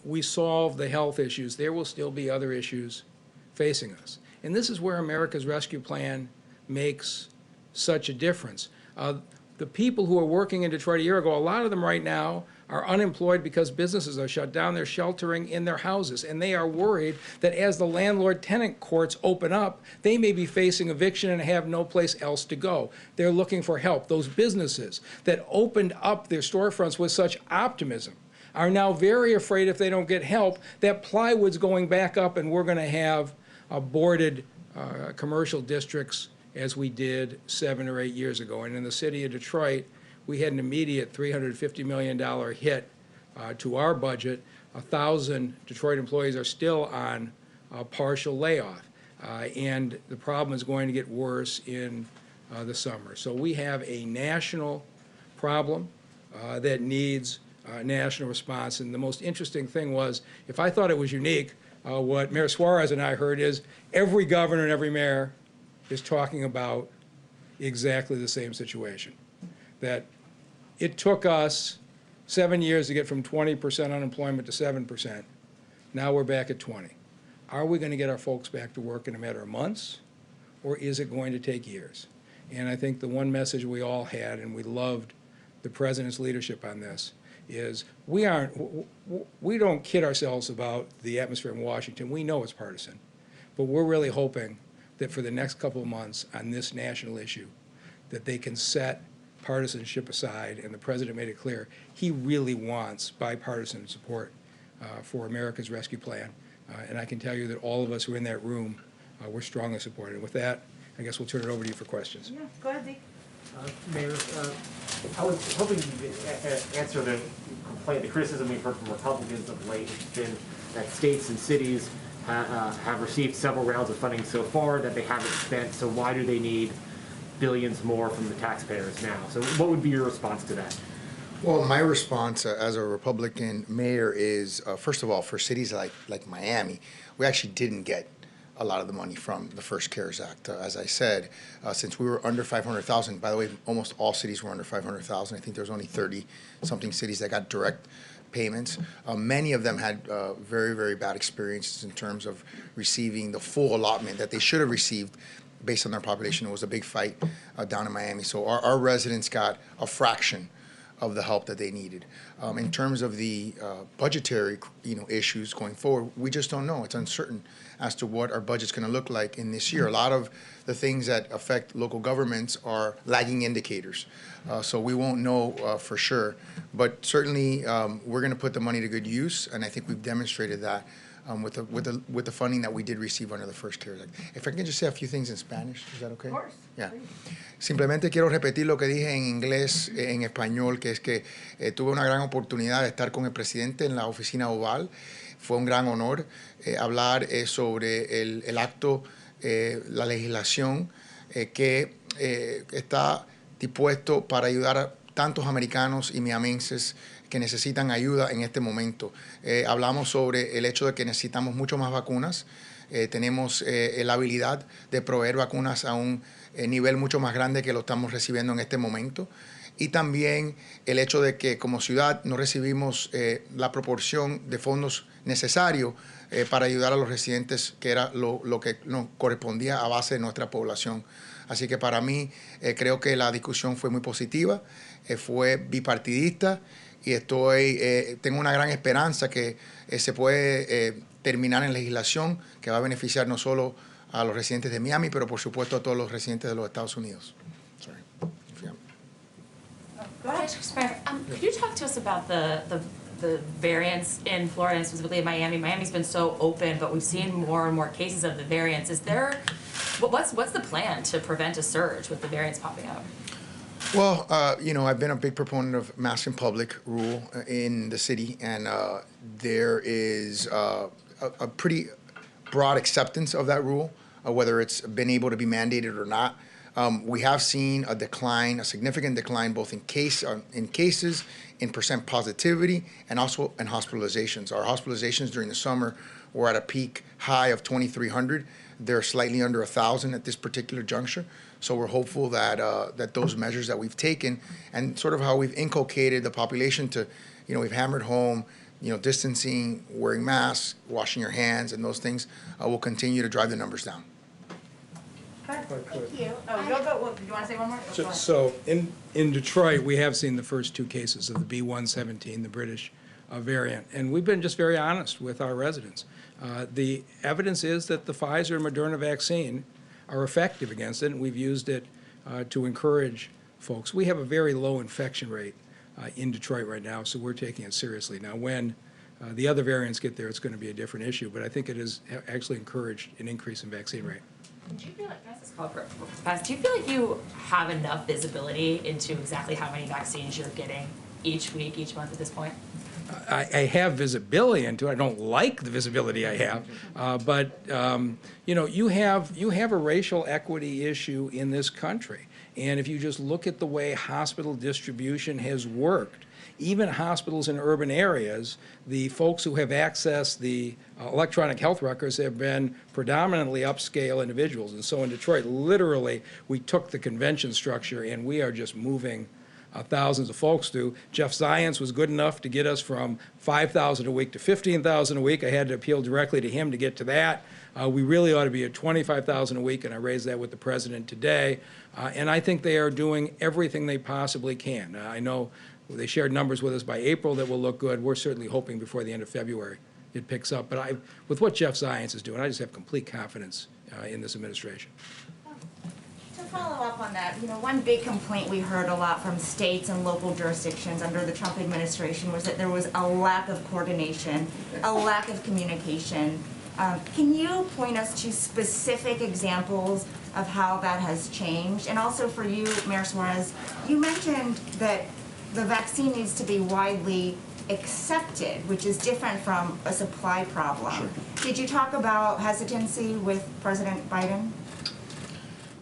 we solve the health issues, there will still be other issues facing us. And this is where America's Rescue Plan makes such a difference. The people who are working in Detroit a year ago, a lot of them right now are unemployed because businesses are shut down. They're sheltering in their houses, and they are worried that as the landlord-tenant courts open up, they may be facing eviction and have no place else to go. They're looking for help. Those businesses that opened up their storefronts with such optimism are now very afraid if they don't get help that plywood's going back up and we're going to have boarded commercial districts as we did 7 or 8 years ago. And in the city of Detroit, we had an immediate $350 million hit to our budget. 1,000 Detroit employees are still on partial layoff. And the problem is going to get worse in the summer. So we have a national problem that needs a national response. And the most interesting thing was, if I thought it was unique, what Mayor Suarez and I heard is every governor and every mayor is talking about exactly the same situation. That it took us 7 years to get from 20% unemployment to 7%. Now we're back at 20. Are we going to get our folks back to work in a matter of months, or is it going to take years? And I think the one message we all had, and we loved the President's leadership on this, is we don't kid ourselves about the atmosphere in Washington. We know it's partisan, but we're really hoping that for the next couple of months on this national issue, that they can set partisanship aside, and the President made it clear he really wants bipartisan support for America's Rescue Plan. And I can tell you that all of us who are in that room, we're strongly supported. And with that, I guess we'll turn it over to you for questions. Yeah, go ahead, Zeke. Mayor, I was hoping you could answer the complaint, the criticism we've heard from Republicans of late, has been that states and cities have received several rounds of funding so far that they haven't spent, so why do they need billions more from the taxpayers now? So what would be your response to that? Well, my response as a Republican mayor is, first of all, for cities like Miami, we actually didn't get a lot of the money from the first CARES Act. As I said, since we were under 500,000, by the way, almost all cities were under 500,000. I think there was only 30-something cities that got direct payments. Many of them had very, very bad experiences in terms of receiving the full allotment that they should have received based on their population. It was a big fight down in Miami. So our residents got a fraction of the help that they needed. In terms of the budgetary issues going forward, we just don't know. It's uncertain as to what our budget's going to look like in this year. A lot of the things that affect local governments are lagging indicators. So we won't know for sure. But certainly we're going to put the money to good use, and I think we've demonstrated that with the funding that we did receive under the first CARES Act. If I can just say a few things in Spanish, is that okay? Of course. Yeah. Simplemente quiero repetir lo que dije en inglés, en español, que es que tuve una gran oportunidad de estar con el presidente en la oficina oval. Fue un gran honor hablar sobre el acto, la legislación que está dispuesto para ayudar a tantos americanos y miamenses que necesitan ayuda en este momento. Hablamos sobre el hecho de que necesitamos mucho más vacunas. Tenemos la habilidad de proveer vacunas a un nivel mucho más grande que lo estamos recibiendo en este momento. Y también el hecho de que como ciudad no recibimos la proporción de fondos necesarios para ayudar a los residentes, que era lo que nos correspondía a base de nuestra población. Así que para mí creo que la discusión fue muy positiva, fue bipartidista, y tengo una gran esperanza que se puede terminar en legislación que va a beneficiar no solo a los residentes de Miami, pero por supuesto a todos los residentes de los Estados Unidos. Sorry. Go ahead. Could you talk to us about the variants in Florida and specifically in Miami? Miami's been so open, but we've seen more and more cases of the variants. What's the plan to prevent a surge with the variants popping up? Well, I've been a big proponent of mask in public rule in the city, and there is a pretty broad acceptance of that rule, whether it's been able to be mandated or not. We have seen a decline, a significant decline, both in cases, in percent positivity, and also in hospitalizations. Our hospitalizations during the summer were at a peak high of 2,300. They're slightly under 1,000 at this particular juncture. So we're hopeful that that those measures that we've taken and sort of how we've inculcated the population to, we've hammered home distancing, wearing masks, washing your hands, and those things will continue to drive the numbers down. Thank you. Oh, you'll go, do you want to say one more? Go ahead. So in Detroit, we have seen the first 2 cases of the B117, the British variant, and we've been just very honest with our residents. The evidence is that the Pfizer and Moderna vaccine are effective against it, and we've used it to encourage folks. We have a very low infection rate in Detroit right now, so we're taking it seriously. Now, when the other variants get there, it's going to be a different issue, but I think it has actually encouraged an increase in vaccine rate. Do you feel like, can I ask this follow-up real fast? Do you feel like you have enough visibility into exactly how many vaccines you're getting each week, each month at this point? I have visibility into it. I don't like the visibility I have, but you have a racial equity issue in this country, and if you just look at the way hospital distribution has worked, even hospitals in urban areas, the folks who have accessed the electronic health records have been predominantly upscale individuals, and so in Detroit, literally, we took the convention structure and we are just moving thousands of folks through. Jeff Zients was good enough to get us from 5,000 a week to 15,000 a week. I had to appeal directly to him to get to that. We really ought to be at 25,000 a week, and I raised that with the president today. And I think they are doing everything they possibly can. I know they shared numbers with us by April that will look good. We're certainly hoping before the end of February it picks up. But with what Jeff Zients is doing, I just have complete confidence in this administration. To follow up on that, one big complaint we heard a lot from states and local jurisdictions under the Trump administration was that there was a lack of coordination, a lack of communication. Can you point us to specific examples of how that has changed? And also for you, Mayor Suarez, you mentioned that the vaccine needs to be widely accepted, which is different from a supply problem. Sure. Did you talk about hesitancy with President Biden?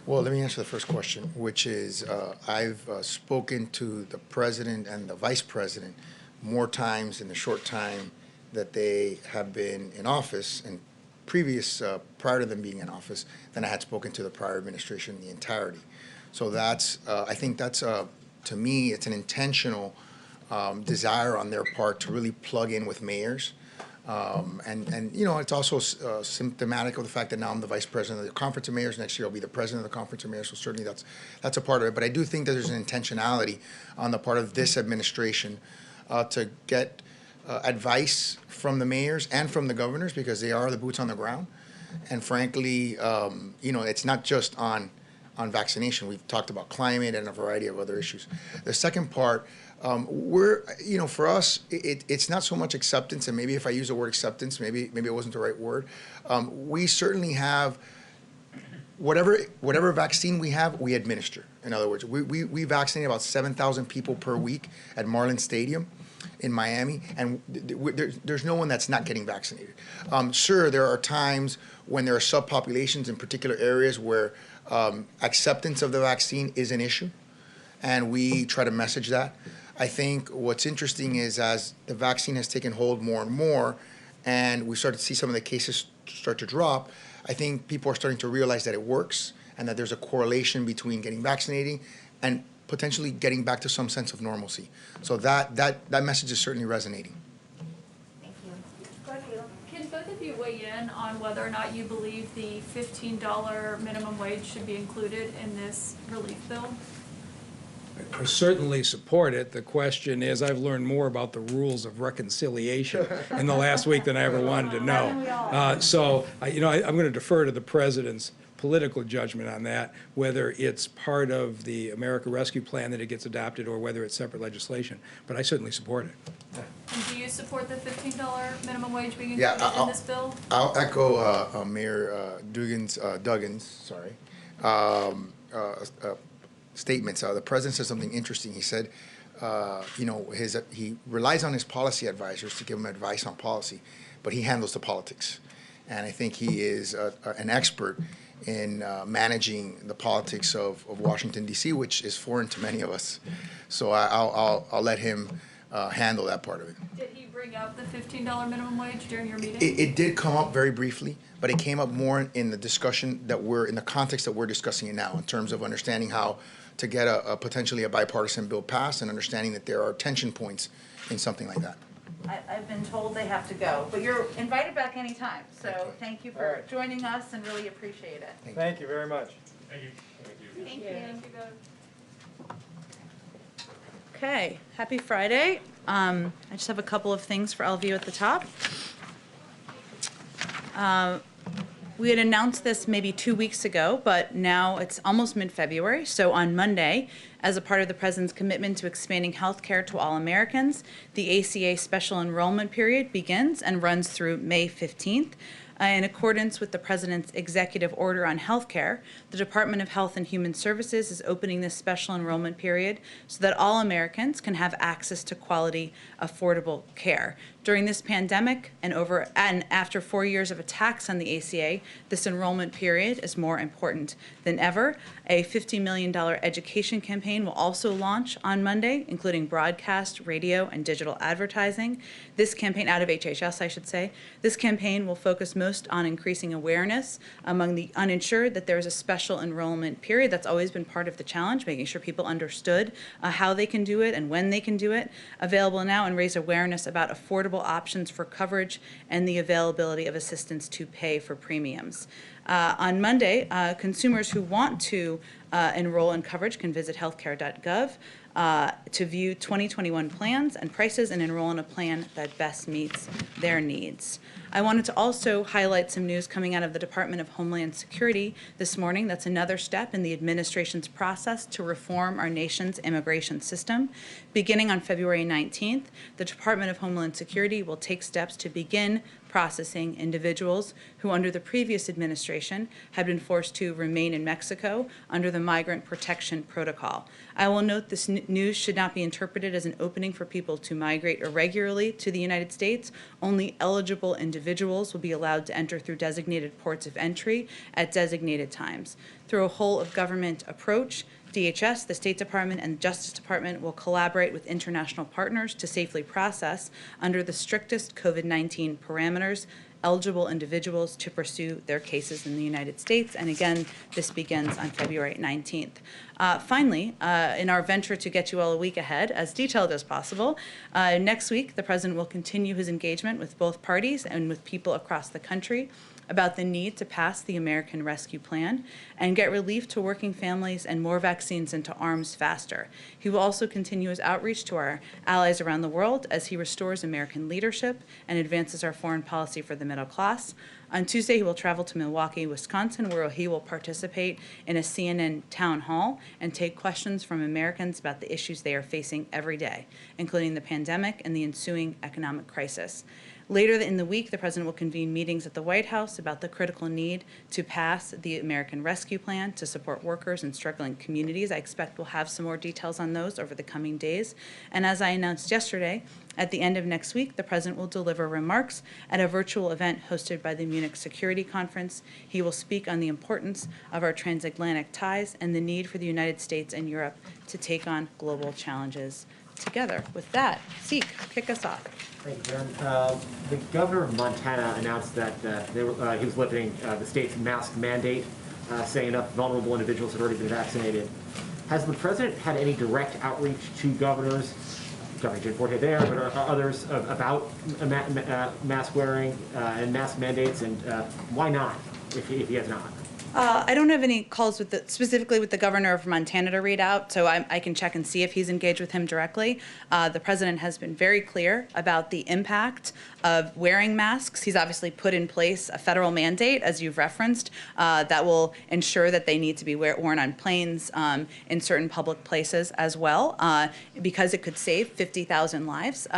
Well, let me answer the first question, which is I've spoken to the president and the vice president more times in the short time that they have been in office and prior to them being in office than I had spoken to the prior administration in the entirety. So that's, I think that's, to me, it's an intentional desire on their part to really plug in with mayors. And it's also symptomatic of the fact that now I'm the vice president of the Conference of Mayors. Next year I'll be the president of the Conference of Mayors, so certainly that's a part of it. But I do think that there's an intentionality on the part of this administration to get advice from the mayors and from the governors, because they are the boots on the ground. And frankly, it's not just on vaccination. We've talked about climate and a variety of other issues. The second part, for us, it's not so much acceptance, and maybe if I use the word acceptance, maybe it wasn't the right word. We certainly have whatever vaccine we have, we administer. In other words, we vaccinate about 7,000 people per week at Marlins Stadium in Miami, and there's no one that's not getting vaccinated. Sure, there are times when there are subpopulations in particular areas where acceptance of the vaccine is an issue, and we try to message that. I think what's interesting is as the vaccine has taken hold more and more, and we start to see some of the cases start to drop, I think people are starting to realize that it works and that there's a correlation between getting vaccinated and potentially getting back to some sense of normalcy. So that message is certainly resonating. Thank you. Can both of you weigh in on whether or not you believe the $15 minimum wage should be included in this relief bill? I certainly support it. The question is, I've learned more about the rules of reconciliation in the last week than I ever wanted to know. I'm going to defer to the president's political judgment on that, whether it's part of the America Rescue Plan that it gets adopted or whether it's separate legislation. But I certainly support it. And do you support the $15 minimum wage being included in this bill? I'll echo Mayor Duggan's statements. The president said something interesting. He said, he relies on his policy advisors to give him advice on policy, but he handles the politics. And I think he is an expert in managing the politics of Washington, D.C., which is foreign to many of us. So I'll let him handle that part of it. Did he bring up the $15 minimum wage during your meeting? It did come up very briefly, but it came up more in the discussion in the context that we're discussing it now, in terms of understanding how to get potentially a bipartisan bill passed and understanding that there are tension points in something like that. I've been told they have to go, but you're invited back anytime. So thank you All for right. joining us and really appreciate it. Thank you very much. Thank you. Thank you. Thank you, guys. Okay, happy Friday. I just have a couple of things for all of you at the top. We had announced this maybe 2 weeks ago, but now it's almost mid-February. So on Monday, as a part of the President's commitment to expanding health care to all Americans, the ACA special enrollment period begins and runs through May 15th. In accordance with the President's executive order on health care, the Department of Health and Human Services is opening this special enrollment period so that all Americans can have access to quality, affordable care. During this pandemic and after 4 years of attacks on the ACA, this enrollment period is more important than ever. A $50 million education campaign will also launch on Monday, including broadcast, radio, and digital advertising. This campaign, out of HHS, I should say, this campaign will focus most on increasing awareness among the uninsured that there is a special enrollment period. That's always been part of the challenge, making sure people understood how they can do it and when they can do it. Available now, and raise awareness about affordable options for coverage and the availability of assistance to pay for premiums. On Monday, consumers who want to enroll in coverage can visit healthcare.gov to view 2021 plans and prices and enroll in a plan that best meets their needs. I wanted to also highlight some news coming out of the Department of Homeland Security this morning. That's another step in the administration's process to reform our nation's immigration system. Beginning on February 19th, the Department of Homeland Security will take steps to begin processing individuals who, under the previous administration, had been forced to remain in Mexico under the Migrant Protection Protocol. I will note this news should not be interpreted as an opening for people to migrate irregularly to the United States. Only eligible individuals will be allowed to enter through designated ports of entry at designated times. Through a whole-of-government approach, DHS, the State Department, and Justice Department will collaborate with international partners to safely process, under the strictest COVID-19 parameters, eligible individuals to pursue their cases in the United States. And again, this begins on February 19th. Finally, in our venture to get you all a week ahead, as detailed as possible, next week the President will continue his engagement with both parties and with people across the country about the need to pass the American Rescue Plan and get relief to working families and more vaccines into arms faster. He will also continue his outreach to our allies around the world as he restores American leadership and advances our foreign policy for the middle class. On Tuesday, he will travel to Milwaukee, Wisconsin, where he will participate in a CNN town hall and take questions from Americans about the issues they are facing every day, including the pandemic and the ensuing economic crisis. Later in the week, the President will convene meetings at the White House about the critical need to pass the American Rescue Plan to support workers in struggling communities. I expect we'll have some more details on those over the coming days. And as I announced yesterday, at the end of next week, the President will deliver remarks at a virtual event hosted by the Munich Security Conference. He will speak on the importance of our transatlantic ties and the need for the United States and Europe to take on global challenges together. With that, Zeke, kick us off. Thank you, Karen. The governor of Montana announced that he was lifting the state's mask mandate, saying enough vulnerable individuals had already been vaccinated. Has the president had any direct outreach to governors, Governor Jim Forte there, but others, about mask wearing and mask mandates, and why not, if he has not? I don't have any calls specifically with the governor of Montana to read out, so I can check and see if he's engaged with him directly. The president has been very clear about the impact of wearing masks. He's obviously put in place a federal mandate, as you've referenced, that will ensure that they need to be worn on planes in certain public places as well, because it could save 50,000 lives.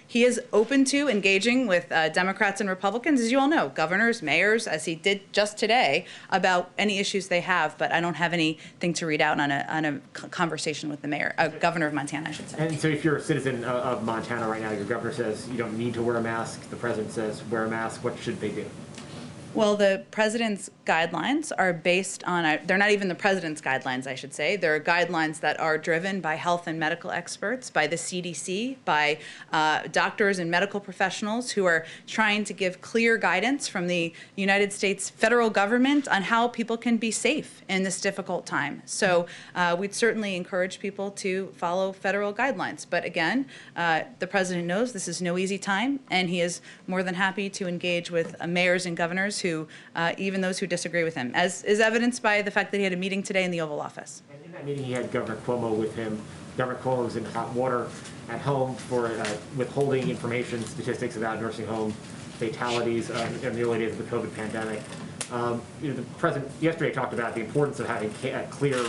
He is open to engaging with Democrats and Republicans, as you all know, governors, mayors, as he did just today, about any issues they have, but I don't have anything to read out on a conversation with the governor of Montana, I should say. And so if you're a citizen of Montana right now, your governor says you don't need to wear a mask, the president says wear a mask, what should they do? Well, the president's guidelines are based on, they're not even the president's guidelines, I should say. They're guidelines that are driven by health and medical experts, by the CDC, by doctors and medical professionals who are trying to give clear guidance from the United States federal government on how people can be safe in this difficult time. So we'd certainly encourage people to follow federal guidelines. But again, the president knows this is no easy time, and he is more than happy to engage with mayors and governors who, even those who disagree with him, as is evidenced by the fact that he had a meeting today in the Oval Office. And in that meeting, he had Governor Cuomo with him. Governor Cuomo was in hot water at home for withholding information, statistics about nursing home fatalities in the early days of the COVID pandemic. The president yesterday talked about the importance of having clear,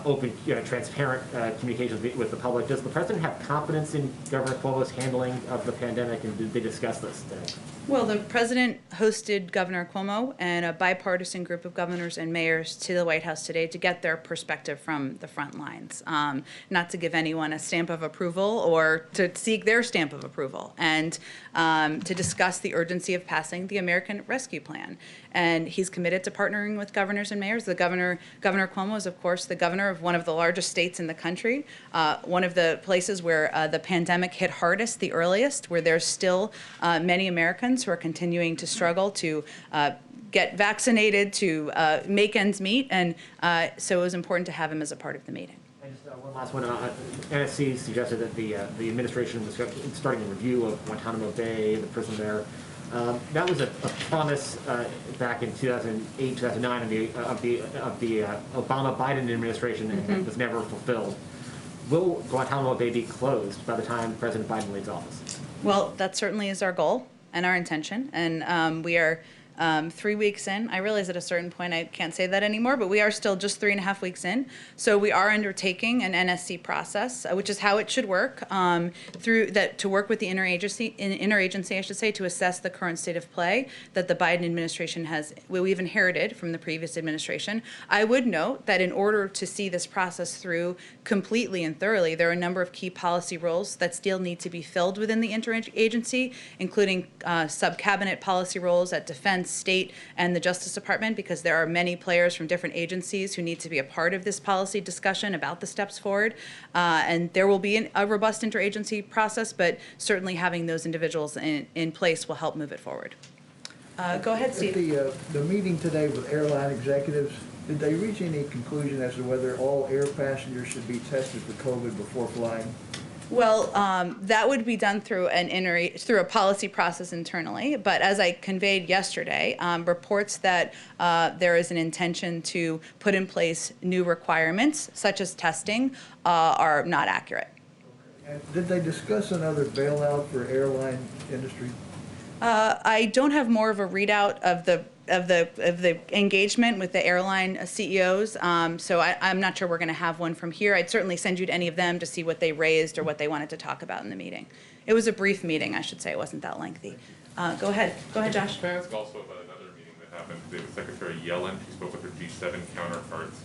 open, transparent communications with the public. Does the president have confidence in Governor Cuomo's handling of the pandemic, and did they discuss this today? Well, the president hosted Governor Cuomo and a bipartisan group of governors and mayors to the White House today to get their perspective from the front lines, not to give anyone a stamp of approval or to seek their stamp of approval, and to discuss the urgency of passing the American Rescue Plan. And he's committed to partnering with governors and mayors. Governor Cuomo is, of course, the governor of one of the largest states in the country, one of the places where the pandemic hit hardest, the earliest, where there's still many Americans who are continuing to struggle to get vaccinated, to make ends meet, and so it was important to have him as a part of the meeting. And just one last one. NSC suggested that the administration was starting a review of Guantanamo Bay, the prison there. That was a promise back in 2008, 2009 of the Obama-Biden administration, and was never fulfilled. Will Guantanamo Bay be closed by the time President Biden leaves office? Well, that certainly is our goal and our intention, and we are 3 weeks in. I realize at a certain point I can't say that anymore, but we are still just 3.5 weeks in. So we are undertaking an NSC process, which is how it should work, through that to work with the interagency, I should say, to assess the current state of play that the Biden administration we've inherited from the previous administration. I would note that in order to see this process through completely and thoroughly, there are a number of key policy roles that still need to be filled within the interagency, including sub-cabinet policy roles at Defense, State, and the Justice Department, because there are many players from different agencies who need to be a part of this policy discussion about the steps forward. And there will be a robust interagency process, but certainly having those individuals in place will help move it forward. Go ahead, Steve. At the meeting today with airline executives, did they reach any conclusion as to whether all air passengers should be tested for COVID before flying? Well, that would be done through through a policy process internally. But as I conveyed yesterday, reports that there is an intention to put in place new requirements, such as testing, are not accurate. And did they discuss another bailout for airline industry? I don't have more of a readout of the engagement with the airline CEOs, so I'm not sure we're going to have one from here. I'd certainly send you to any of them to see what they raised or what they wanted to talk about in the meeting. It was a brief meeting, I should say. It wasn't that lengthy. Go ahead, Josh. Can I ask also about another meeting that happened today with Secretary Yellen? She spoke with her G7 counterparts.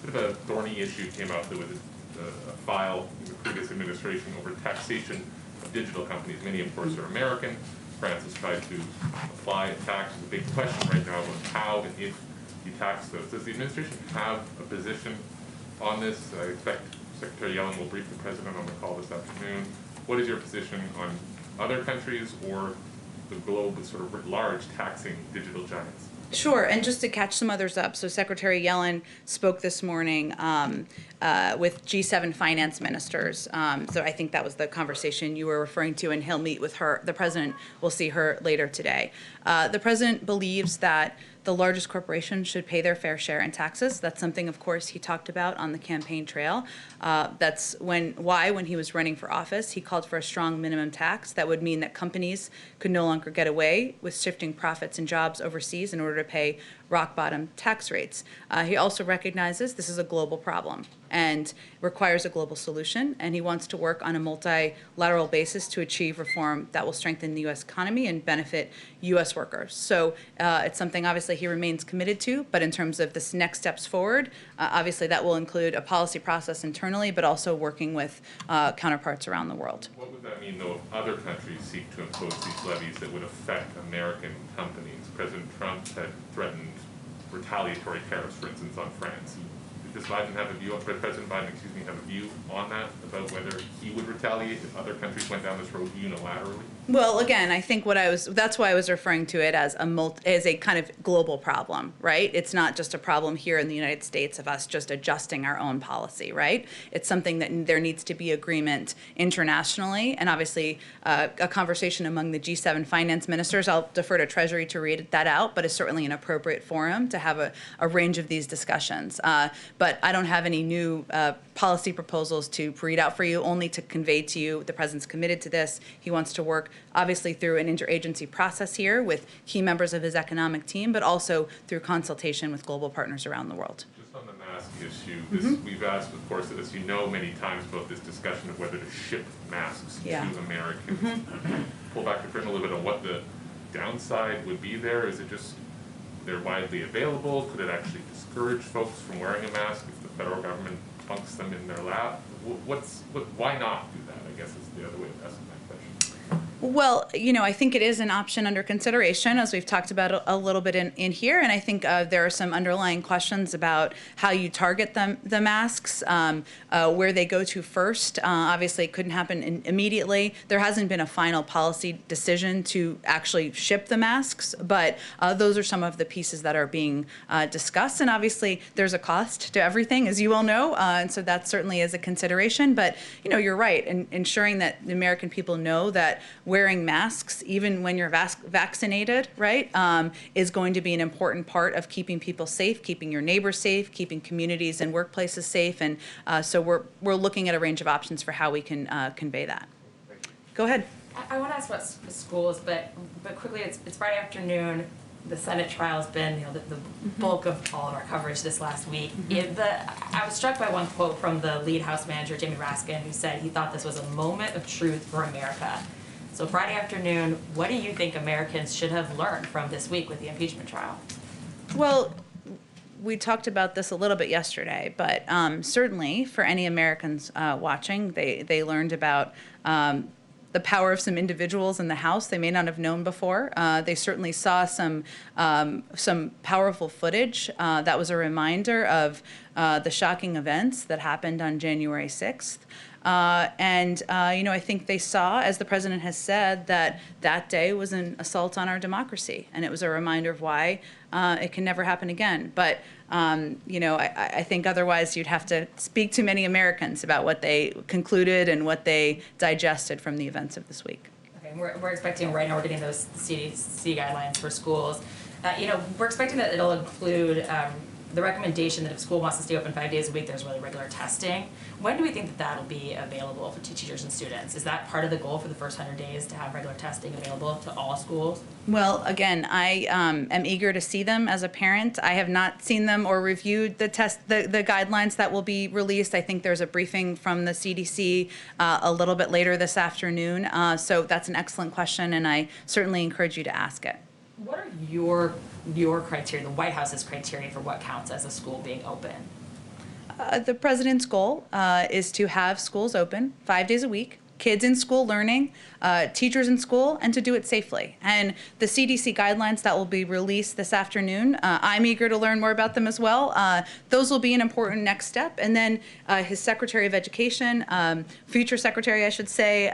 A bit of a thorny issue came out. There was a file in the previous administration over taxation of digital companies. Many, of course, are American. France has tried to apply a tax. The big question right now is how and if you tax those. Does the administration have a position on this? I expect Secretary Yellen will brief the president on the call this afternoon. What is your position on other countries or the globe sort of writ large taxing digital giants? Sure, and just to catch some others up, so Secretary Yellen spoke this morning with G7 finance ministers. So I think that was the conversation you were referring to, and he'll meet with her. The president will see her later today. The president believes that the largest corporations should pay their fair share in taxes. That's something, of course, he talked about on the campaign trail. That's why, when he was running for office, he called for a strong minimum tax that would mean that companies could no longer get away with shifting profits and jobs overseas in order to pay rock-bottom tax rates. He also recognizes this is a global problem. and requires a global solution, and he wants to work on a multilateral basis to achieve reform that will strengthen the U.S. economy and benefit U.S. workers. So it's something obviously he remains committed to, but in terms of this next steps forward, obviously that will include a policy process internally, but also working with counterparts around the world. What would that mean, though, if other countries seek to impose these levies that would affect American companies? President Trump had threatened retaliatory tariffs, for instance, on France. Does Biden have a view, President Biden, excuse me, have a view on that, about whether he would retaliate if other countries went down this road unilaterally? Well, again, I think that's why I was referring to it as a kind of global problem, right? It's not just a problem here in the United States of us just adjusting our own policy, right? It's something that there needs to be agreement internationally, and obviously a conversation among the G7 finance ministers. I'll defer to Treasury to read that out, but it's certainly an appropriate forum to have a range of these discussions. But I don't have any new policy proposals to read out for you, only to convey to you the President's committed to this. He wants to work obviously through an interagency process here with key members of his economic team, but also through consultation with global partners around the world. Just on the mask issue, we've asked, of course, as you know, many times about this discussion of whether to ship masks to Americans. Pull back the curtain a little bit on what the downside would be there. Is it just they're widely available? Could it actually discourage folks from wearing a mask if the federal government bunks them in their lap? Why not do that, I guess is the other way of asking that question. Well, I think it is an option under consideration, as we've talked about a little bit in here, and I think there are some underlying questions about how you target the masks, where they go to first. Obviously, it couldn't happen immediately. There hasn't been a final policy decision to actually ship the masks, but those are some of the pieces that are being discussed, and obviously there's a cost to everything, as you all know, and so that certainly is a consideration, but you're right, in ensuring that the American people know that wearing masks, even when you're vaccinated, right, is going to be an important part of keeping people safe, keeping your neighbors safe, keeping communities and workplaces safe, and so we're looking at a range of options for how we can convey that. Go ahead. I want to ask about schools, but quickly, it's Friday afternoon. The Senate trial has been, the bulk of all of our coverage this last week. I was struck by one quote from the lead House manager, Jamie Raskin, who said he thought this was a moment of truth for America. So Friday afternoon, what do you think Americans should have learned from this week with the impeachment trial? Well, we talked about this a little bit yesterday, but certainly for any Americans watching, they learned about the power of some individuals in the House they may not have known before. They certainly saw some powerful footage that was a reminder of the shocking events that happened on January 6th. I think they saw, as the president has said, that day was an assault on our democracy, and it was a reminder of why it can never happen again. But I think otherwise you'd have to speak to many Americans about what they concluded and what they digested from the events of this week. Okay, we're expecting right now we're getting those CDC guidelines for schools. We're expecting that it'll include the recommendation that if school wants to stay open 5 days a week, there's really regular testing. When do we think that that'll be available for teachers and students? Is that part of the goal for the first 100 days to have regular testing available to all schools? Well, again, I am eager to see them as a parent. I have not seen them or reviewed the guidelines that will be released. I think there's a briefing from the CDC a little bit later this afternoon. So that's an excellent question, and I certainly encourage you to ask it. What are your criteria, the White House's criteria for what counts as a school being open? The president's goal is to have schools open 5 days a week, kids in school learning, teachers in school, and to do it safely. And the CDC guidelines that will be released this afternoon, I'm eager to learn more about them as well. Those will be an important next step. And then his Secretary of Education, future Secretary, I should say,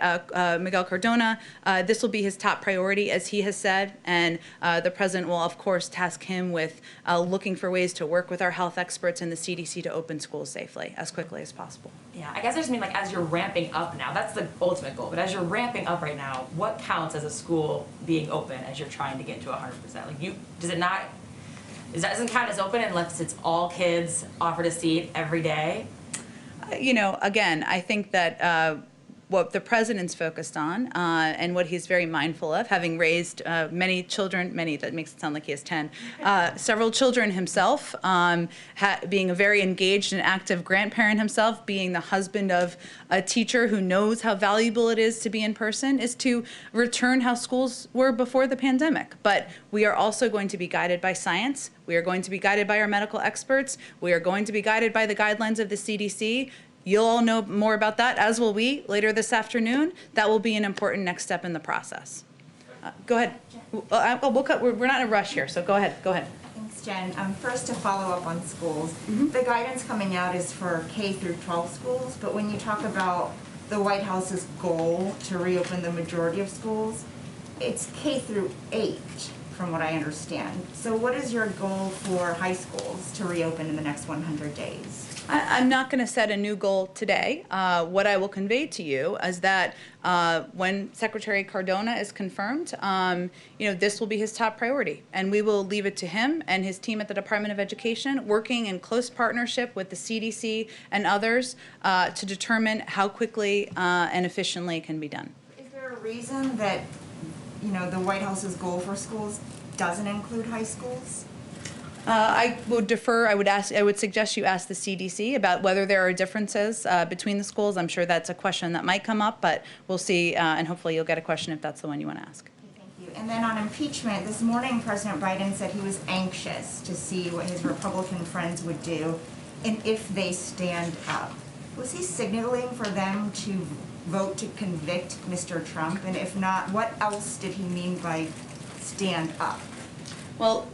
Miguel Cardona, this will be his top priority, as he has said. And the president will, of course, task him with looking for ways to work with our health experts and the CDC to open schools safely as quickly as possible. Yeah, I guess I just mean, as you're ramping up now, that's the ultimate goal, but as you're ramping up right now, what counts as a school being open as you're trying to get to 100%? Doesn't count as open unless it's all kids offered a seat every day? Again, I think that what the president's focused on and what he's very mindful of, having raised many children, that makes it sound like he has 10, several children himself, being a very engaged and active grandparent himself, being the husband of a teacher who knows how valuable it is to be in person, is to return how schools were before the pandemic. But we are also going to be guided by science. We are going to be guided by our medical experts. We are going to be guided by the guidelines of the CDC. You'll all know more about that, as will we, later this afternoon. That will be an important next step in the process. Go ahead. We're not in a rush here, so go ahead. Thanks, Jen. First, to follow up on schools, the guidance coming out is for K through 12 schools, but when you talk about the White House's goal to reopen the majority of schools, it's K through 8, from what I understand. So what is your goal for high schools to reopen in the next 100 days? I'm not going to set a new goal today. What I will convey to you is that when Secretary Cardona is confirmed, this will be his top priority, and we will leave it to him and his team at the Department of Education, working in close partnership with the CDC and others, to determine how quickly and efficiently it can be done. Is there a reason that, the White House's goal for schools doesn't include high schools? I would defer. I would suggest you ask the CDC about whether there are differences between the schools. I'm sure that's a question that might come up, but we'll see, and hopefully you'll get a question if that's the one you want to ask. Okay, thank you. And then on impeachment, this morning President Biden said he was anxious to see what his Republican friends would do and if they stand up. Was he signaling for them to vote to convict Mr. Trump? And if not, what else did he mean by stand up? Well,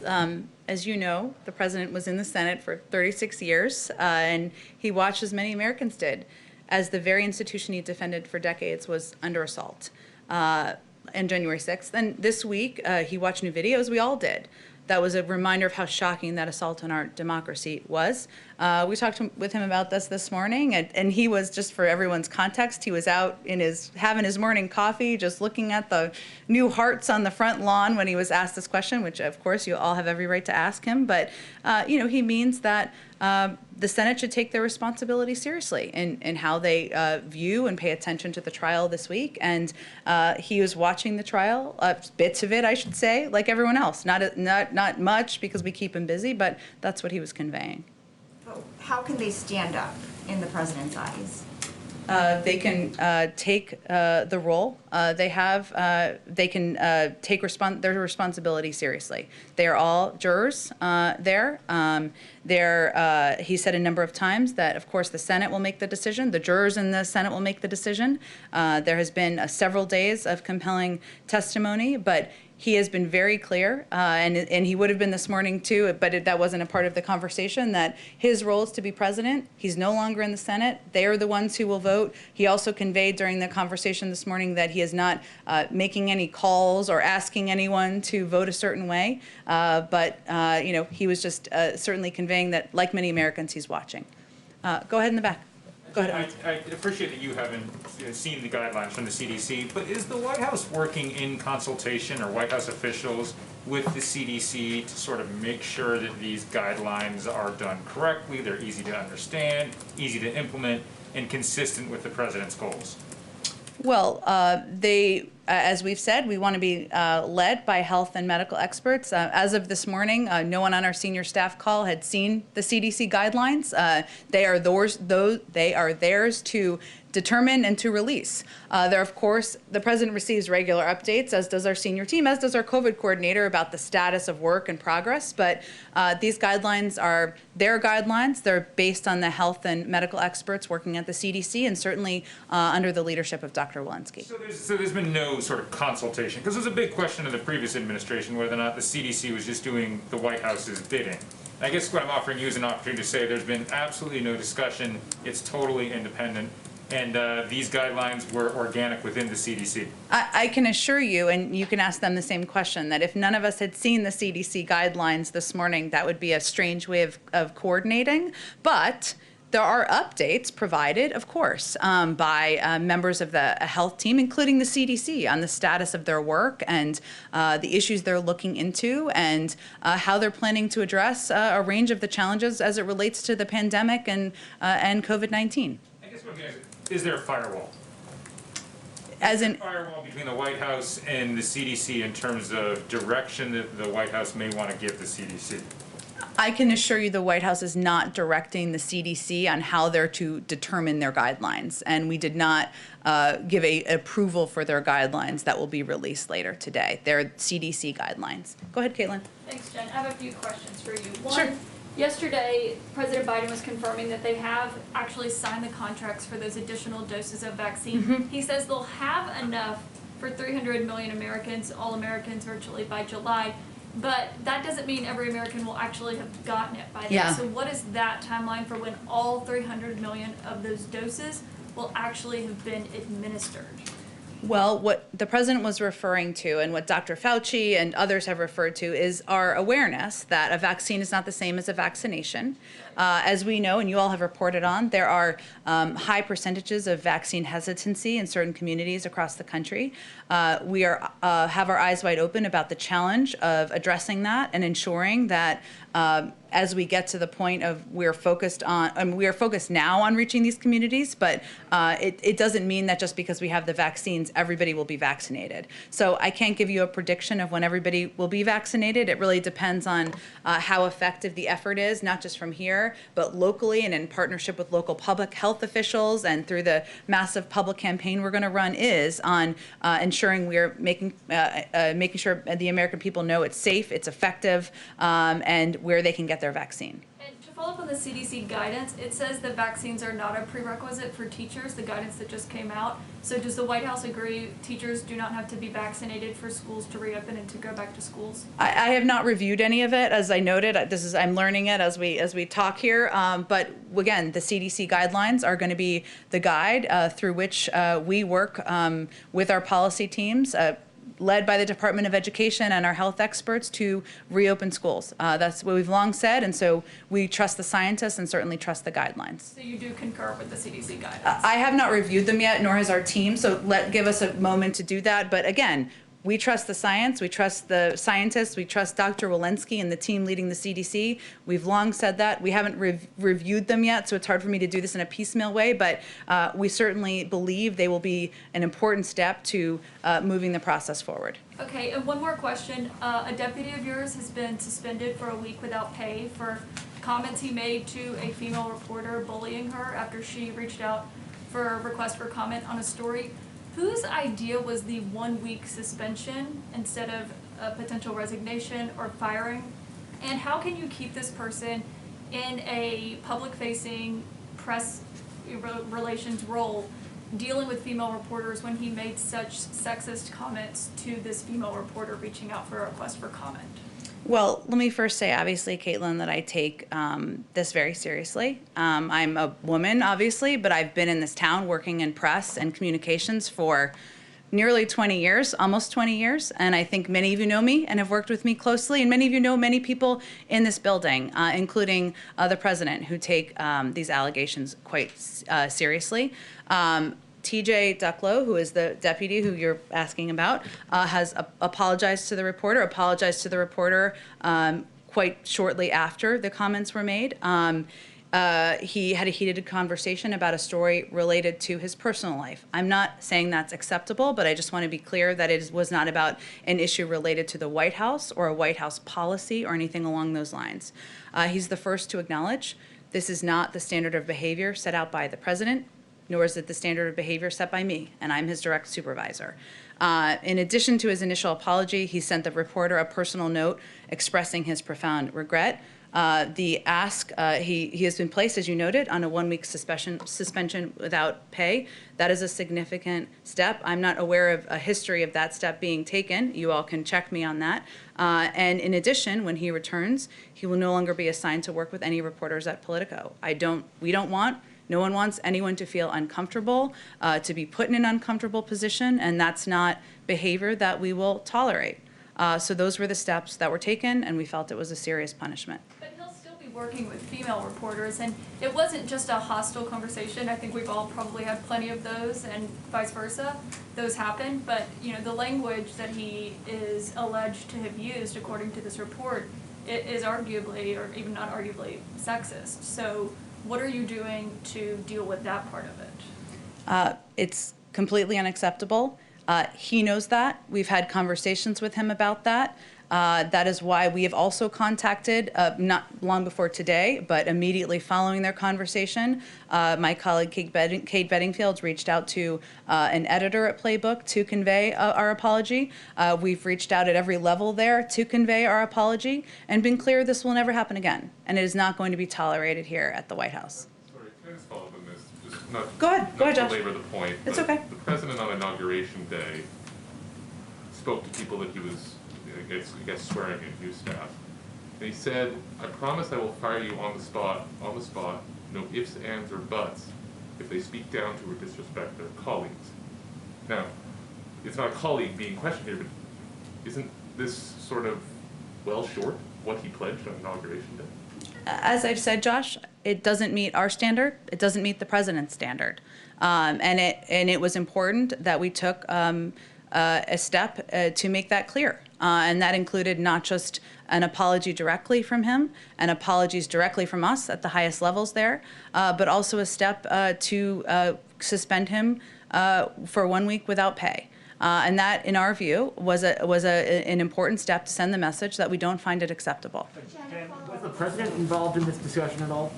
as you know, the president was in the Senate for 36 years, and he watched, as many Americans did, as the very institution he defended for decades was under assault. And January 6th. And this week, he watched new videos. We all did. That was a reminder of how shocking that assault on our democracy was. We talked with him about this morning, and he was, just for everyone's context, he was out having his morning coffee, just looking at the new hearts on the front lawn when he was asked this question, which of course you all have every right to ask him. But he means that the Senate should take their responsibility seriously in how they view and pay attention to the trial this week. And he was watching the trial, bits of it, I should say, like everyone else. Not much, because we keep him busy, but that's what he was conveying. How can they stand up in the president's eyes? They can take the role they have. They can take their responsibility seriously. They are all jurors there. He said a number of times that, of course, the Senate will make the decision. The jurors in the Senate will make the decision. There has been several days of compelling testimony, but he has been very clear, and he would have been this morning too, but that wasn't a part of the conversation, that his role is to be president. He's no longer in the Senate. They are the ones who will vote. He also conveyed during the conversation this morning that he is not making any calls or asking anyone to vote a certain way, but he was just certainly conveying that, like many Americans, he's watching. Go ahead in the back. Go ahead. I appreciate that you haven't seen the guidelines from the CDC, but is the White House working in consultation, or White House officials, with the CDC to sort of make sure that these guidelines are done correctly, they're easy to understand, easy to implement, and consistent with the president's goals? Well, as we've said, we want to be led by health and medical experts. As of this morning, no one on our senior staff call had seen the CDC guidelines. They are theirs to determine and to release. Of course, the president receives regular updates, as does our senior team, as does our COVID coordinator, about the status of work and progress. But these guidelines are their guidelines. They're based on the health and medical experts working at the CDC, and certainly under the leadership of Dr. Walensky. So there's been no sort of consultation, because it was a big question of the previous administration whether or not the CDC was just doing the White House's bidding. I guess what I'm offering you is an opportunity to say there's been absolutely no discussion. It's totally independent. And these guidelines were organic within the CDC. I can assure you, and you can ask them the same question, that if none of us had seen the CDC guidelines this morning, that would be a strange way of coordinating. But there are updates provided, of course, by members of the health team, including the CDC, on the status of their work and the issues they're looking into, and how they're planning to address a range of the challenges as it relates to the pandemic and COVID-19. I guess what I'm getting at is there a firewall? as in, Firewall between the White House and the CDC in terms of direction that the White House may want to give the CDC? I can assure you the White House is not directing the CDC on how they're to determine their guidelines, and we did not give a approval for their guidelines that will be released later today. They're CDC guidelines. Go ahead, Caitlin. Thanks, Jen. I have a few questions for you. Sure. One, yesterday, President Biden was confirming that they have actually signed the contracts for those additional doses of vaccine. He says they'll have enough for 300 million Americans, all Americans virtually by July. But that doesn't mean every American will actually have gotten it by then. Yeah. So what is that timeline for when all 300 million of those doses will actually have been administered? Well, what the president was referring to and what Dr. Fauci and others have referred to is our awareness that a vaccine is not the same as a vaccination. As we know, and you all have reported on, there are high percentages of vaccine hesitancy in certain communities across the country. We have our eyes wide open about the challenge of addressing that and ensuring that as we get to the point of we are focused now on reaching these communities, but it doesn't mean that just because we have the vaccines, everybody will be vaccinated. So I can't give you a prediction of when everybody will be vaccinated. It really depends on how effective the effort is, not just from here, but locally and in partnership with local public health officials and through the massive public campaign we're going to run is on ensuring we're making sure the American people know it's safe, it's effective, and where they can get their vaccine. And to follow up on the CDC guidance, it says that vaccines are not a prerequisite for teachers, the guidance that just came out. So does the White House agree teachers do not have to be vaccinated for schools to reopen and to go back to schools? I have not reviewed any of it, as I noted. I'm learning it as we talk here. But again, the CDC guidelines are going to be the guide through which we work with our policy teams, led by the Department of Education and our health experts, to reopen schools. That's what we've long said, and so we trust the scientists and certainly trust the guidelines. So you do concur with the CDC guidance? I have not reviewed them yet, nor has our team, so give us a moment to do that. But again, we trust the science, we trust the scientists, we trust Dr. Walensky and the team leading the CDC. We've long said that. We haven't reviewed them yet, so it's hard for me to do this in a piecemeal way, but we certainly believe they will be an important step to moving the process forward. Okay, and one more question. A deputy of yours has been suspended for a week without pay for comments he made to a female reporter bullying her after she reached out for a request for comment on a story. Whose idea was the 1 week suspension instead of a potential resignation or firing? And how can you keep this person in a public-facing press relations role dealing with female reporters when he made such sexist comments to this female reporter reaching out for a request for comment? Well, let me first say, obviously, Caitlin, that I take this very seriously. I'm a woman, obviously, but I've been in this town working in press and communications for nearly 20 years, almost 20 years. And I think many of you know me and have worked with me closely. And many of you know many people in this building, including the president, who take these allegations quite seriously. TJ Ducklow, who is the deputy who you're asking about, has apologized to the reporter, quite shortly after the comments were made. He had a heated conversation about a story related to his personal life. I'm not saying that's acceptable, but I just want to be clear that it was not about an issue related to the White House or a White House policy or anything along those lines. He's the first to acknowledge this is not the standard of behavior set out by the president, nor is it the standard of behavior set by me, and I'm his direct supervisor. In addition to his initial apology, he sent the reporter a personal note expressing his profound regret. He has been placed, as you noted, on a 1 week suspension without pay. That is a significant step. I'm not aware of a history of that step being taken. You all can check me on that. And in addition, when he returns, he will no longer be assigned to work with any reporters at Politico. No one wants anyone to feel uncomfortable, to be put in an uncomfortable position, and that's not behavior that we will tolerate. So those were the steps that were taken, and we felt it was a serious punishment. But he'll still be working with female reporters, and it wasn't just a hostile conversation. I think we've all probably had plenty of those, and vice versa. Those happen, but the language that he is alleged to have used, according to this report, is arguably, or even not arguably, sexist. So what are you doing to deal with that part of it? It's completely unacceptable. He knows that. We've had conversations with him about that. That is why we have also contacted, not long before today, but immediately following their conversation, my colleague Kate Bedingfield reached out to an editor at Playbook to convey our apology. We've reached out at every level there to convey our apology and been clear this will never happen again, and it is not going to be tolerated here at the White House. Sorry, can I just follow up on this? Just not, Go ahead, not Josh. to belabor the point. It's but okay. The president on Inauguration Day spoke to people that he was, I guess swearing in, his staff. And he said, "I promise I will fire you on the spot, no ifs, ands, or buts, if they speak down to or disrespect their colleagues." Now, it's not a colleague being questioned here, but isn't this sort of well short what he pledged on Inauguration Day? As I've said, Josh, it doesn't meet our standard. It doesn't meet the president's standard. And it was important that we took a step to make that clear. And that included not just an apology directly from him and apologies directly from us at the highest levels there, but also a step to suspend him for 1 week without pay. And that, in our view, was an important step to send the message that we don't find it acceptable. Jen, was the president involved in this discussion at all?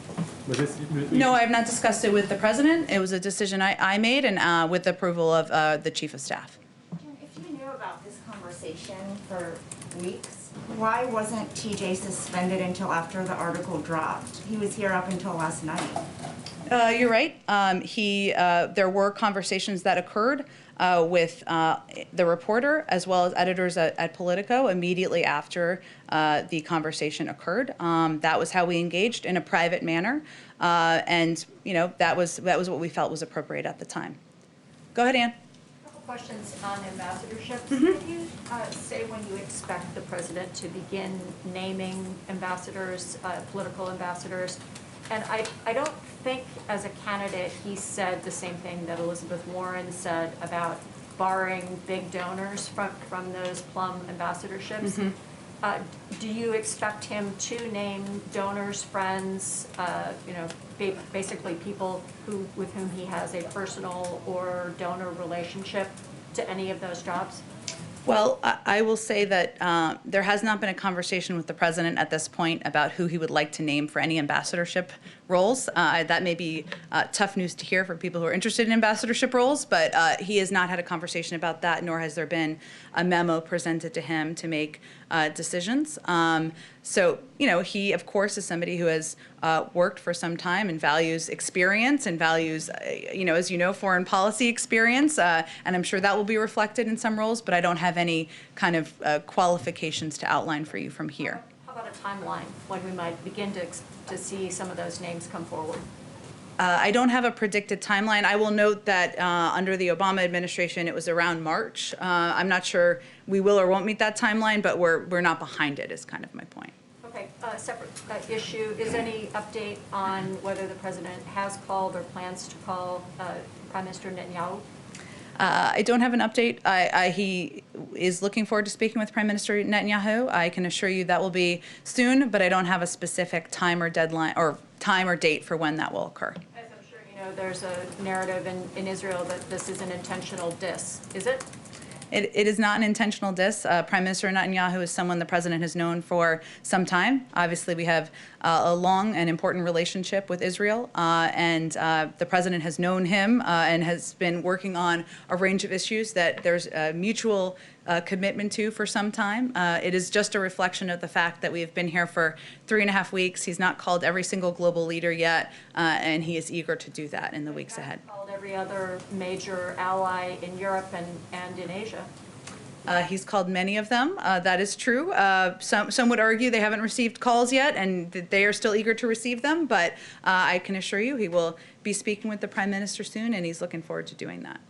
Was this? No, I have not discussed it with the president. It was a decision I made and with the approval of the chief of staff. Jen, if you knew about this conversation for weeks, why wasn't TJ suspended until after the article dropped? He was here up until last night. You're right. There were conversations that occurred with the reporter as well as editors at Politico immediately after the conversation occurred. That was how we engaged in a private manner, and that was what we felt was appropriate at the time. Go ahead, Ann. Couple questions on ambassadorships. Mm-hmm. Can you say when you expect the president to begin naming ambassadors, political ambassadors? And I don't think as a candidate he said the same thing that Elizabeth Warren said about barring big donors from those Plum ambassadorships. Mm-hmm. Do you expect him to name donors, friends, basically people with whom he has a personal or donor relationship to any of those jobs? Well, I will say that there has not been a conversation with the president at this point about who he would like to name for any ambassadorship roles. That may be tough news to hear for people who are interested in ambassadorship roles, but he has not had a conversation about that, nor has there been a memo presented to him to make decisions. So, he, of course, is somebody who has worked for some time and values experience and values, as you know, foreign policy experience. And I'm sure that will be reflected in some roles, but I don't have any kind of qualifications to outline for you from here. How about a timeline when we might begin to see some of those names come forward? I don't have a predicted timeline. I will note that under the Obama administration, it was around March. I'm not sure we will or won't meet that timeline, but we're not behind it is kind of my point. Okay, separate issue. Is any update on whether the president has called or plans to call Prime Minister Netanyahu? I don't have an update. He is looking forward to speaking with Prime Minister Netanyahu. I can assure you that will be soon, but I don't have a specific time or deadline or time or date for when that will occur. As I'm sure you know, there's a narrative in Israel that this is an intentional diss. Is it? It is not an intentional diss. Prime Minister Netanyahu is someone the president has known for some time. Obviously, we have a long and important relationship with Israel, and the president has known him and has been working on a range of issues that there's a mutual commitment to for some time. It is just a reflection of the fact that we have been here for 3.5 weeks. He's not called every single global leader yet, and he is eager to do that in the weeks ahead. Called every other major ally in Europe and in Asia. He's called many of them. That is true. Some would argue they haven't received calls yet, and that they are still eager to receive them. But I can assure you he will be speaking with the Prime Minister soon, and he's looking forward to doing that.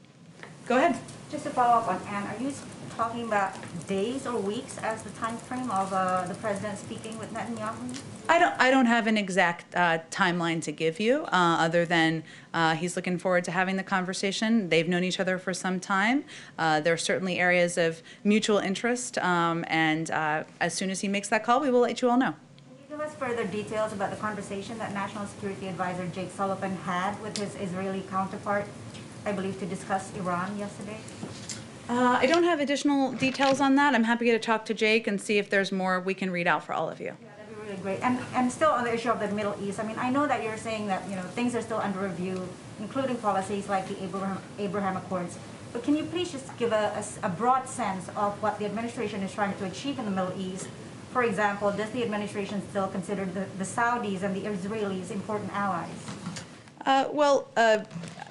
Go ahead. Just to follow up on Ann, are you talking about days or weeks as the time frame of the president speaking with Netanyahu? I don't have an exact timeline to give you, other than he's looking forward to having the conversation. They've known each other for some time. There are certainly areas of mutual interest, and as soon as he makes that call, we will let you all know. Can you give us further details about the conversation that National Security Advisor Jake Sullivan had with his Israeli counterpart I believe, to discuss Iran yesterday? I don't have additional details on that. I'm happy to talk to Jake and see if there's more we can read out for all of you. Yeah, that'd be really great. And still on the issue of the Middle East, I mean, I know that you're saying that, you know, things are still under review, including policies like the Abraham Accords. But can you please just give a broad sense of what the administration is trying to achieve in the Middle East? For example, does the administration still consider the Saudis and the Israelis important allies?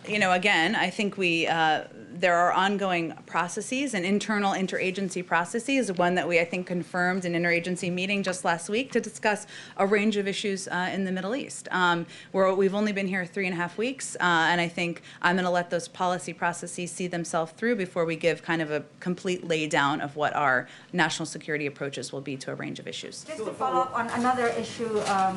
You know, again, I think there are ongoing processes and internal interagency processes, one that we, I think, confirmed in an interagency meeting just last week to discuss a range of issues in the Middle East. We've only been here 3.5 weeks, and I think I'm going to let those policy processes see themselves through before we give kind of a complete lay down of what our national security approaches will be to a range of issues. Just to follow up on another issue, I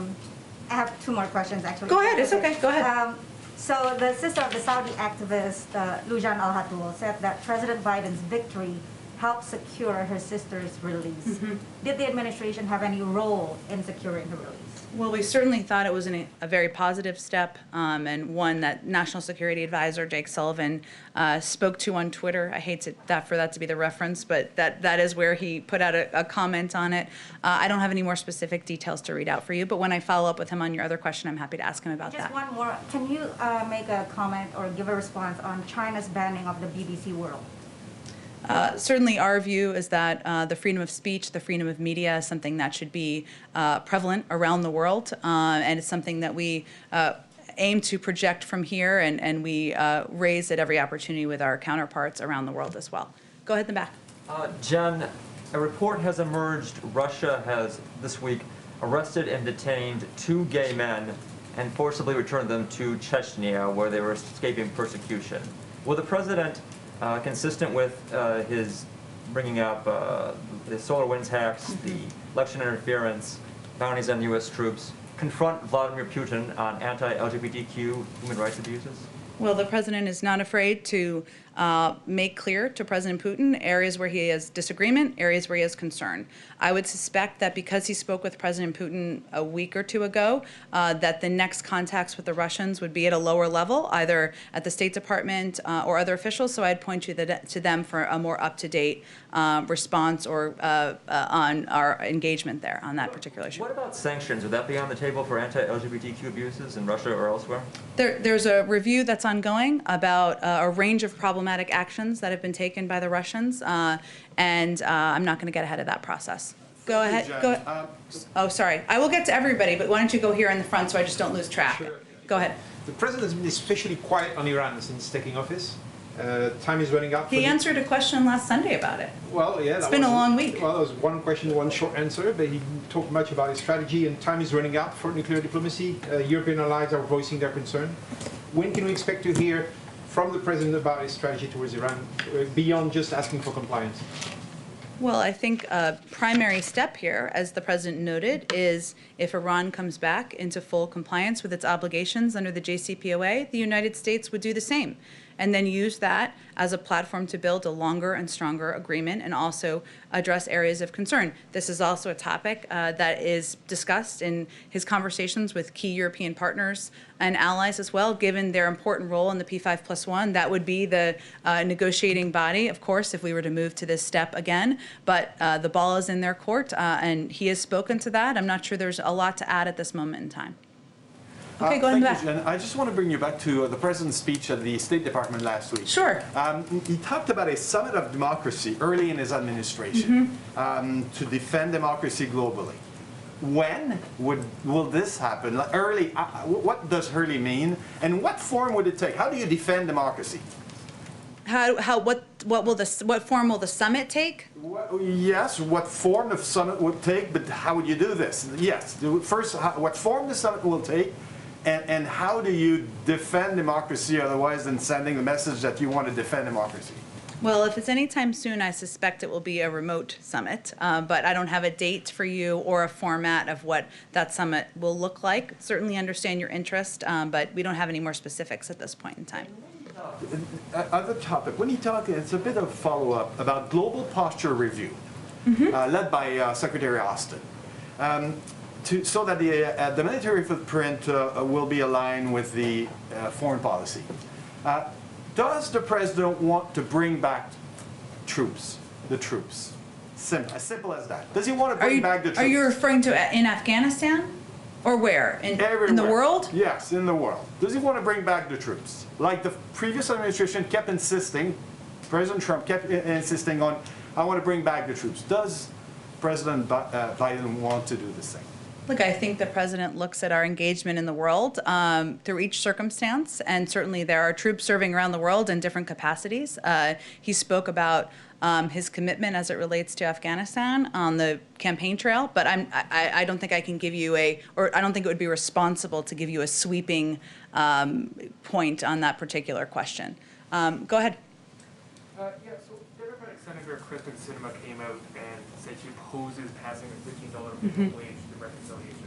have 2 more questions, actually. Go ahead, it's okay, go ahead. So the sister of the Saudi activist, Lujan Al-Hatul, said that President Biden's victory helped secure her sister's release. Did the administration have any role in securing her release? Well, we certainly thought it was a very positive step, and one that National Security Advisor Jake Sullivan spoke to on Twitter. I hate for that to be the reference, but that is where he put out a comment on it. I don't have any more specific details to read out for you, but when I follow up with him on your other question, I'm happy to ask him about that. Just one more. Can you make a comment or give a response on China's banning of the BBC World? Certainly our view is that the freedom of speech, the freedom of media is something that should be prevalent around the world, and it's something that we aim to project from here, and we raise at every opportunity with our counterparts around the world as well. Go ahead in the back. Jen, a report has emerged. Russia has this week arrested and detained 2 gay men and forcibly returned them to Chechnya, where they were escaping persecution. Will the president, consistent with his bringing up the solar winds hacks, the election interference, bounties on U.S. troops, confront Vladimir Putin on anti-LGBTQ human rights abuses? Well, the president is not afraid to make clear to President Putin areas where he has disagreement, areas where he has concern. I would suspect that because he spoke with President Putin a week or 2 ago, that the next contacts with the Russians would be at a lower level, either at the State Department or other officials, so I'd point you to them for a more up-to-date response or on our engagement there on that particular issue. What about sanctions? Would that be on the table for anti-LGBTQ abuses in Russia or elsewhere? There's a review that's ongoing about a range of problematic actions that have been taken by the Russians, and I'm not going to get ahead of that process. Go ahead. Go ahead. Oh, sorry. I will get to everybody, but why don't you go here in the front so I just don't lose track. Sure. Go ahead. The president has been especially quiet on Iran since taking office. Time is running out. He answered a question last Sunday about it. Well, yeah. It's been a long week. Well, that was one question, one short answer, but he talked much about his strategy, and time is running out for nuclear diplomacy. European allies are voicing their concern. When can we expect to hear from the president about his strategy towards Iran, beyond just asking for compliance? Well, I think a primary step here, as the president noted, is if Iran comes back into full compliance with its obligations under the JCPOA, the United States would do the same, and then use that as a platform to build a longer and stronger agreement and also address areas of concern. This is also a topic that is discussed in his conversations with key European partners and allies as well, given their important role in the P5+1. That would be the negotiating body, of course, if we were to move to this step again. But the ball is in their court, and he has spoken to that. I'm not sure there's a lot to add at this moment in time. Okay, go ahead in the back. Thank you, Jen. I just want to bring you back to the president's speech at the State Department last week. Sure. He talked about a summit of democracy early in his administration to defend democracy globally. When will this happen? Like early, what does early mean? And what form would it take? How do you defend democracy? What form will the summit take? Yes, what form the summit would take, but how would you do this? Yes, first, what form the summit will take, and how do you defend democracy otherwise than sending the message that you want to defend democracy? Well, if it's anytime soon, I suspect it will be a remote summit, but I don't have a date for you or a format of what that summit will look like. Certainly understand your interest, but we don't have any more specifics at this point in time. Other topic, when you talk, it's a bit of follow-up about global posture review, led by Secretary Austin, so that the military footprint will be aligned with the foreign policy. Does the president want to bring back the troops? As simple as that. Does he want to bring back the troops? Are you referring to in Afghanistan? Or where? In the Everywhere. world? Yes, in the world. Does he want to bring back the troops? Like the previous administration kept insisting, President Trump kept insisting on, I want to bring back the troops. Does President Biden want to do the same? Look, I think the president looks at our engagement in the world through each circumstance, and certainly there are troops serving around the world in different capacities. He spoke about his commitment as it relates to Afghanistan on the campaign trail, but I don't think I can give you or I don't think it would be responsible to give you a sweeping point on that particular question. Go ahead. Yeah, so Democratic Senator Kristen Sinema came out and said she opposes passing a $15 minimum wage to reconciliation.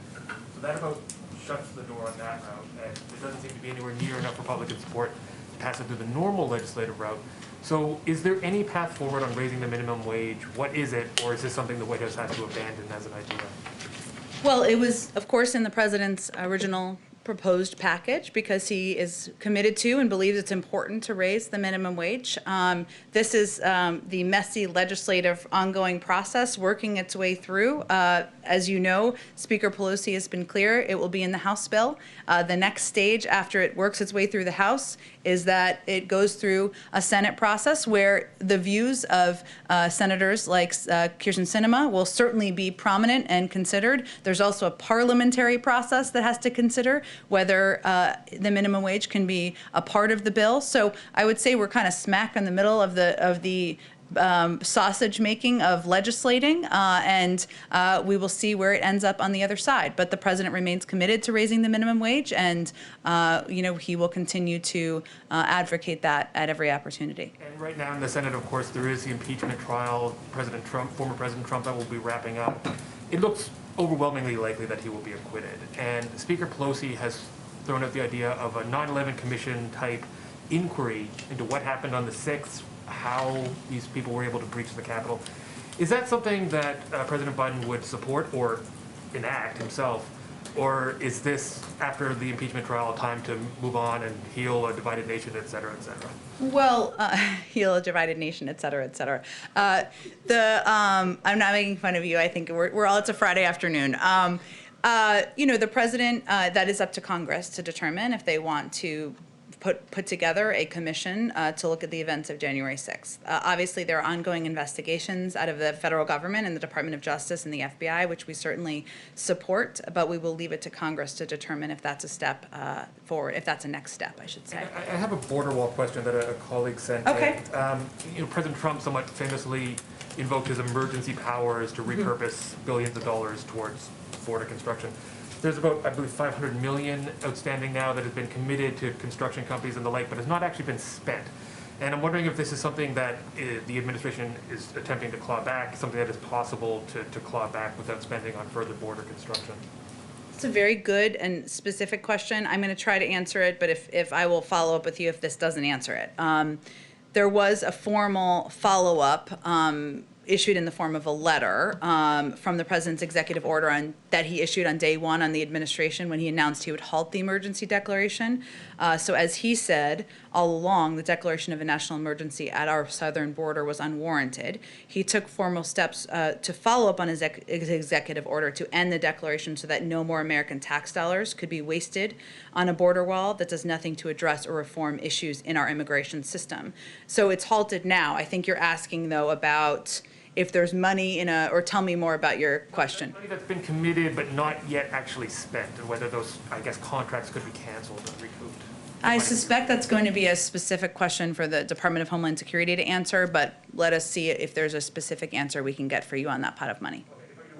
So that about shuts the door on that route, and there doesn't seem to be anywhere near enough Republican support to pass it through the normal legislative route. So is there any path forward on raising the minimum wage? What is it, or is this something the White House has to abandon as an idea? Well, it was, of course, in the president's original proposed package because he is committed to and believes it's important to raise the minimum wage. This is the messy legislative ongoing process working its way through. As you know, Speaker Pelosi has been clear it will be in the House bill. The next stage after it works its way through the House is that it goes through a Senate process where the views of senators like Kirsten Sinema will certainly be prominent and considered. There's also a parliamentary process that has to consider whether the minimum wage can be a part of the bill. So I would say we're kind of smack in the middle of the sausage making of legislating, and we will see where it ends up on the other side. But the president remains committed to raising the minimum wage, and he will continue to advocate that at every opportunity. And right now in the Senate, of course, there is the impeachment trial. Former President Trump, that will be wrapping up. It looks overwhelmingly likely that he will be acquitted. And Speaker Pelosi has thrown out the idea of a 9/11 commission type inquiry into what happened on the 6th, how these people were able to breach the Capitol. Is that something that President Biden would support or enact himself? Or is this, after the impeachment trial, time to move on and heal a divided nation, et cetera, et cetera? Well, heal a divided nation, et cetera, et cetera. I'm not making fun of you. I think we're all, it's a Friday afternoon. The president, that is up to Congress to determine if they want to put together a commission to look at the events of January 6th. Obviously, there are ongoing investigations out of the federal government and the Department of Justice and the FBI, which we certainly support, but we will leave it to Congress to determine if that's a step forward, if that's a next step, I should say. I have a border wall question that a colleague sent Okay. in. President Trump somewhat famously invoked his emergency powers to repurpose billions of dollars towards border construction. There's about, I believe, $500 million outstanding now that has been committed to construction companies and the like, but has not actually been spent. And I'm wondering if this is something that the administration is attempting to claw back, something that is possible to claw back without spending on further border construction. It's a very good and specific question. I'm going to try to answer it, but if I will follow up with you if this doesn't answer it. There was a formal follow-up issued in the form of a letter from the president's executive order that he issued on day one on the administration when he announced he would halt the emergency declaration. So as he said all along, the declaration of a national emergency at our southern border was unwarranted. He took formal steps to follow up on his executive order to end the declaration so that no more American tax dollars could be wasted on a border wall that does nothing to address or reform issues in our immigration system. So it's halted now. I think you're asking, though, about if there's money or tell me more about your question. Money that's been committed but not yet actually spent, and whether those, I guess, contracts could be canceled and recouped. I suspect that's going to be a specific question for the Department of Homeland Security to answer, but let us see if there's a specific answer we can get for you on that pot of money.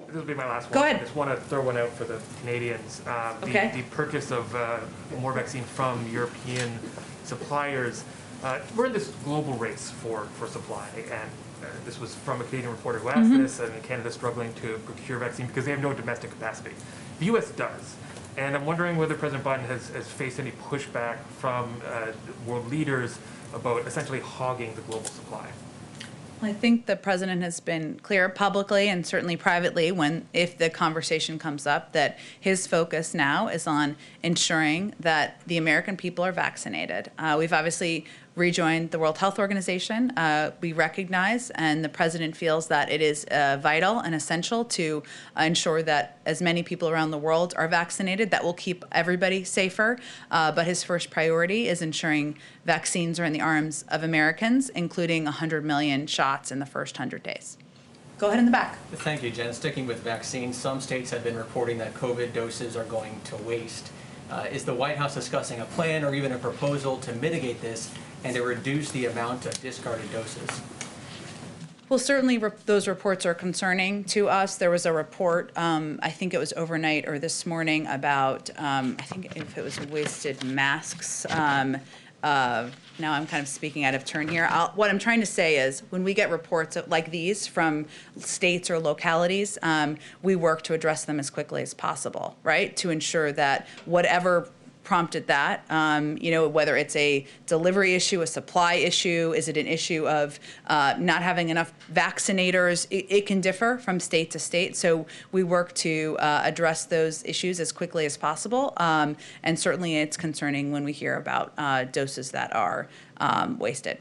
This will be my last one. Go ahead. I just want to throw one out for the Canadians. The purchase of more vaccine from European suppliers. We're in this global race for supply, and this was from a Canadian reporter who asked this, and Canada's struggling to procure vaccine because they have no domestic capacity. The U.S. does. And I'm wondering whether President Biden has faced any pushback from world leaders about essentially hogging the global supply. I think the president has been clear publicly and certainly privately if the conversation comes up that his focus now is on ensuring that the American people are vaccinated. We've obviously rejoined the World Health Organization. We recognize, and the president feels that it is vital and essential to ensure that as many people around the world are vaccinated. That will keep everybody safer. But his first priority is ensuring vaccines are in the arms of Americans, including 100 million shots in the first 100 days. Go ahead in the back. Thank you, Jen. Sticking with vaccines, some states have been reporting that COVID doses are going to waste. Is the White House discussing a plan or even a proposal to mitigate this and to reduce the amount of discarded doses? Well, certainly those reports are concerning to us. There was a report, I think it was overnight or this morning, about, I think if it was wasted masks. Now I'm kind of speaking out of turn here. What I'm trying to say is when we get reports like these from states or localities, we work to address them as quickly as possible, right? To ensure that whatever prompted that, whether it's a delivery issue, a supply issue, is it an issue of not having enough vaccinators? It can differ from state to state. So we work to address those issues as quickly as possible. And certainly it's concerning when we hear about doses that are wasted.